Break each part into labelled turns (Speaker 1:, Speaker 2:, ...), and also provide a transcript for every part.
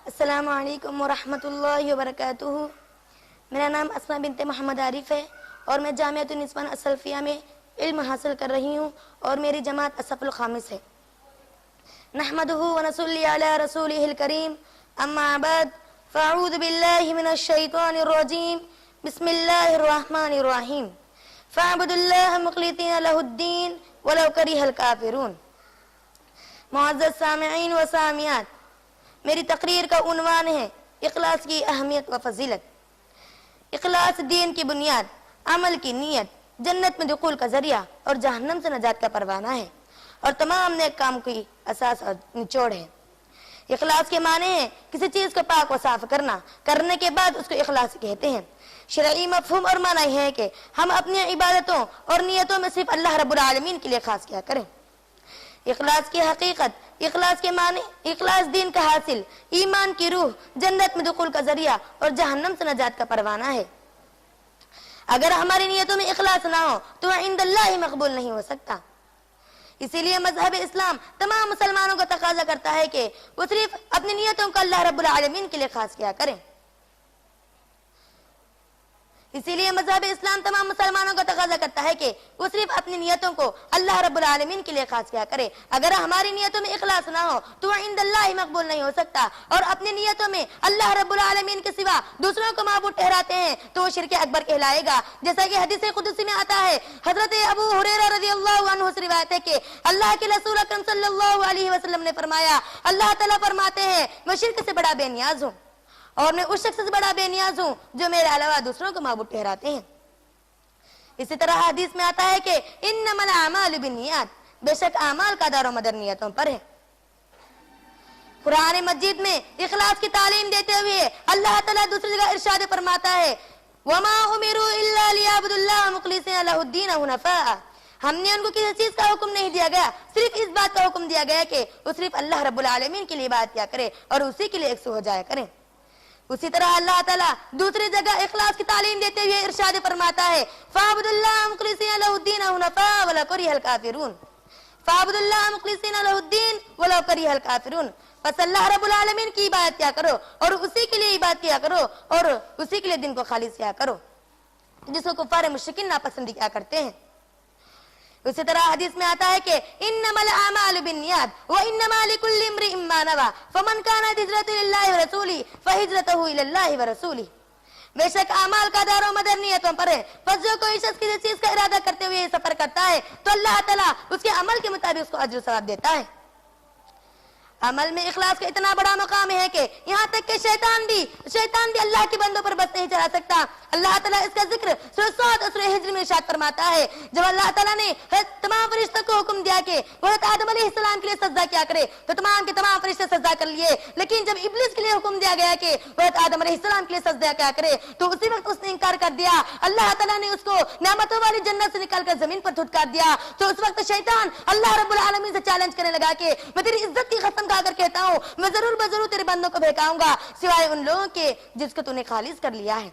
Speaker 1: السلام علیکم ورحمۃ اللہ وبرکاتہ۔ میرا نام اسما بنت محمد عارف ہے اور میں جامعۃ النسوان السلفیہ میں علم حاصل کر رہی ہوں اور میری جماعت الصف الخامس ہے۔ نحمدہ ونصلی علی رسولہ الکریم، اما بعد فاعوذ باللہ من الشیطان الرجیم، بسم اللہ الرحمن الرحیم، فاعبدوا اللہ مخلصین لہ الدین ولو کرہ الکافرون۔ معزز سامعین و سامعات، میری تقریر کا عنوان ہے اخلاص کی اہمیت و فضیلت۔ اخلاص دین کی بنیاد، عمل کی نیت، جنت میں دخول کا ذریعہ اور جہنم سے نجات کا پروانہ ہے اور تمام نیک کام کی اساس اور نچوڑ ہے۔ اخلاص کے معنی ہے کسی چیز کو پاک و صاف کرنا، کرنے کے بعد اس کو اخلاص کہتے ہیں۔ شرعی مفہوم اور معنی ہے کہ ہم اپنی عبادتوں اور نیتوں میں صرف اللہ رب العالمین کے لیے خاص کیا کریں۔ اخلاص کی حقیقت، اخلاص کے معنی، اخلاص دین کا حاصل، ایمان کی روح، جنت میں دخول کا ذریعہ اور جہنم سے نجات کا پروانہ ہے۔ اگر ہماری نیتوں میں اخلاص نہ ہو تو عند اللہ مقبول نہیں ہو سکتا۔ اسی لیے مذہب اسلام تمام مسلمانوں کا تقاضا کرتا ہے کہ وہ صرف اپنی نیتوں کو اللہ رب العالمین کے لیے خاص کیا کریں۔ اسی لیے مذہب اسلام تمام مسلمانوں کا تقاضا کرتا ہے کہ وہ صرف اپنی نیتوں کو اللہ رب العالمین کے لیے خاص کیا کرے۔ اگر ہماری نیتوں میں اخلاص نہ ہو تو عند اللہ مقبول نہیں ہو سکتا، اور اپنی نیتوں میں اللہ رب العالمین کے سوا دوسروں کو معبود ٹھہراتے ہیں تو وہ شرک اکبر کہلائے گا۔ جیسا کہ حدیث قدسی میں آتا ہے، حضرت ابو ہریرہ رضی اللہ عنہ سے روایت ہے کہ اللہ کے رسول اکرم صلی اللہ علیہ وسلم نے فرمایا، اللہ تعالیٰ فرماتے ہیں میں شرک سے بڑا بے نیاز ہوں اور میں اس شخص سے بڑا بے نیاز ہوں جو میرے علاوہ دوسروں کو معبود ٹھہراتے ہیں۔ اسی طرح حدیث میں آتا ہے کہ انما الاعمال بالنیات، بے شک اعمال کا دار و مدار نیتوں پر ہے۔ قرآن مجید میں اخلاص کی تعلیم دیتے ہوئے اللہ تعالیٰ دوسری جگہ ارشاد فرماتا ہے، وما امروا الا ليعبدوا الله مخلصين له الدين حنفاء۔ ہم نے ان کو کسی چیز کا حکم نہیں دیا گیا، صرف اس بات کا حکم دیا گیا کہ وہ صرف اللہ رب العالمین کے لیے عبادت کیا کرے اور اسی کے لیے یکسو ہو جایا کریں۔ اسی طرح اللہ تعالیٰ دوسری جگہ اخلاص کی تعلیم دیتے ہوئے ارشاد فرماتا ہے، فَاعْبُدُوا اللَّهَ مُخْلِصِينَ لَهُ الدِّينَ حُنَفَاءَ وَلَوْ كَرِهَ الْكَافِرُونَ۔ فَاعْبُدُوا اللَّهَ مُخْلِصِينَ لَهُ الدِّينَ وَلَوْ كَرِهَ الْكَافِرُونَ۔ پس اللہ رب العالمین کی عبادت کیا کرو اور اسی کے لیے عبادت کیا کرو اور اسی کے لیے دن کو خالص کیا کرو، جس کو کفار مشرکین ناپسند کیا کرتے ہیں۔ اسی طرح حدیث میں آتا ہے کہ انما الاعمال بالنیات وانما لكل امرئ ما نوى فمن كانت هجرته لله ورسوله فهجرته الى الله ورسوله۔ بے شک اعمال کا دار و مدار نیتوں پر ہے، پس جو کوئی شخص کسی چیز کا ارادہ کرتے ہوئے سفر کرتا ہے تو اللہ تعالیٰ اس کے عمل کے مطابق اس کو اجر و ثواب دیتا ہے۔ عمل میں اخلاص کا اتنا بڑا مقام ہے کہ یہاں تک کہ شیطان بھی اللہ کے بندوں پر بس نہیں چلا سکتا۔ اللہ تعالیٰ اس کا ذکر سورہ صاد اور سورہ ہجر میں ارشاد فرماتا ہے، جب اللہ تعالیٰ نے تمام فرشتوں کو حکم دیا کہ وہ آدم علیہ السلام کے لیے سجدہ کیا کرے تو تمام کے تمام فرشتے سجدہ کر لیے، لیکن جب ابلیس کے لیے حکم دیا گیا کہ وہ آدم علیہ السلام کے لیے سجدہ کیا کرے تو اسی وقت اس نے انکار کر دیا۔ اللہ تعالیٰ نے اس کو نعمتوں والی جنت سے نکال کر زمین پر دھتکار دیا تو اس وقت شیطان اللہ رب العالمین سے چیلنج کرنے لگا کہ میں تیری عزت کی قسم کھا کر کہتا ہوں میں ضرور بضرور تیرے بندوں کو بہکاؤں گا سوائے ان لوگوں کے جس کو تو نے خالص کر لیا ہے۔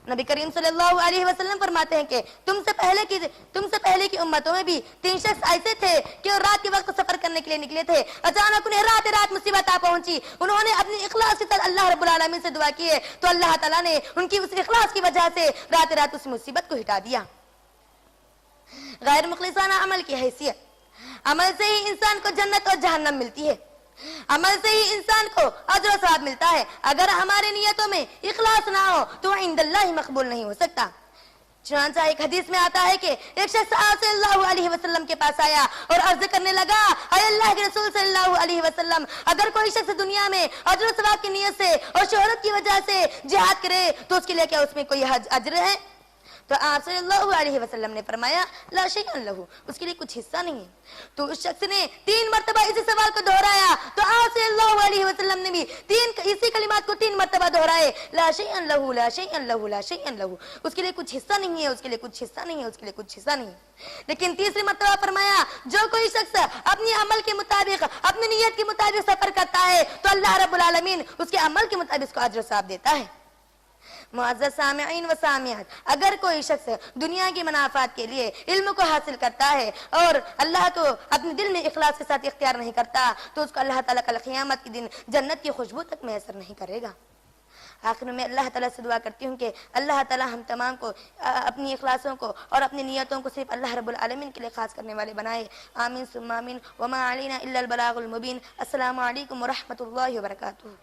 Speaker 1: نبی کریم صلی اللہ علیہ وسلم فرماتے ہیں کہ تم سے پہلے کی امتوں میں بھی 3 شخص ایسے تھے کہ وہ رات کے وقت سفر کرنے کے لیے نکلے تھے، اچانک انہیں رات مصیبت آ پہنچی، انہوں نے اپنی اخلاص کے ساتھ اللہ رب العالمین سے دعا کی ہے تو اللہ تعالیٰ نے ان کی اس اخلاص کی وجہ سے رات اس مصیبت کو ہٹا دیا۔ غیر مخلصانہ عمل کی حیثیت، عمل سے ہی انسان کو جنت اور جہنم ملتی ہے، عمل سے ہی انسان کو اجر و ثواب ملتا ہے۔ اگر ہمارے نیتوں میں اخلاص نہ ہو تو عند اللہ مقبول نہیں ہو سکتا۔ چنانچہ ایک حدیث میں آتا ہے کہ ایک شخص آپ صلی اللہ علیہ وسلم کے پاس آیا اور عرض کرنے لگا، اے اللہ کے رسول صلی اللہ علیہ وسلم، اگر کوئی شخص دنیا میں اجر و ثواب کی نیت سے اور شہرت کی وجہ سے جہاد کرے تو اس کے لیے کیا اس میں کوئی اجر ہے؟ تو آپ صلی اللہ علیہ وسلم نے فرمایا، لا شیء لہ، اس کے لیے کچھ حصہ نہیں ہے۔ تو اس شخص نے 3 مرتبہ اسی سوال کو دہرایا تو آپ صلی اللہ علیہ وسلم نے بھی اسی کلمات کو 3 مرتبہ دہرائے، لا شیء لہ لا شیء لہ لا شیء لہ، اس کے لیے کچھ حصہ نہیں ہے، اس کے لیے کچھ حصہ نہیں ہے، اس کے لیے کچھ حصہ نہیں ہے۔ لیکن تیسری مرتبہ فرمایا، جو کوئی شخص اپنی عمل کے مطابق اپنی نیت کے مطابق سفر کرتا ہے تو اللہ رب العالمین اس کے عمل کے مطابق اس کو اجر و ثواب دیتا ہے۔ معزز سامعین و سامعات، اگر کوئی شخص دنیا کی منافعات کے لیے علم کو حاصل کرتا ہے اور اللہ کو اپنے دل میں اخلاص کے ساتھ اختیار نہیں کرتا تو اس کو اللہ تعالیٰ کل قیامت کے دن جنت کی خوشبو تک میسر نہیں کرے گا۔ آخر میں اللہ تعالیٰ سے دعا کرتی ہوں کہ اللہ تعالیٰ ہم تمام کو اپنی اخلاصوں کو اور اپنی نیتوں کو صرف اللہ رب العالمین کے لیے خاص کرنے والے بنائے، آمین ثم آمین، وما علینا الا البلاغ المبین۔ السلام علیکم ورحمۃ اللہ وبرکاتہ۔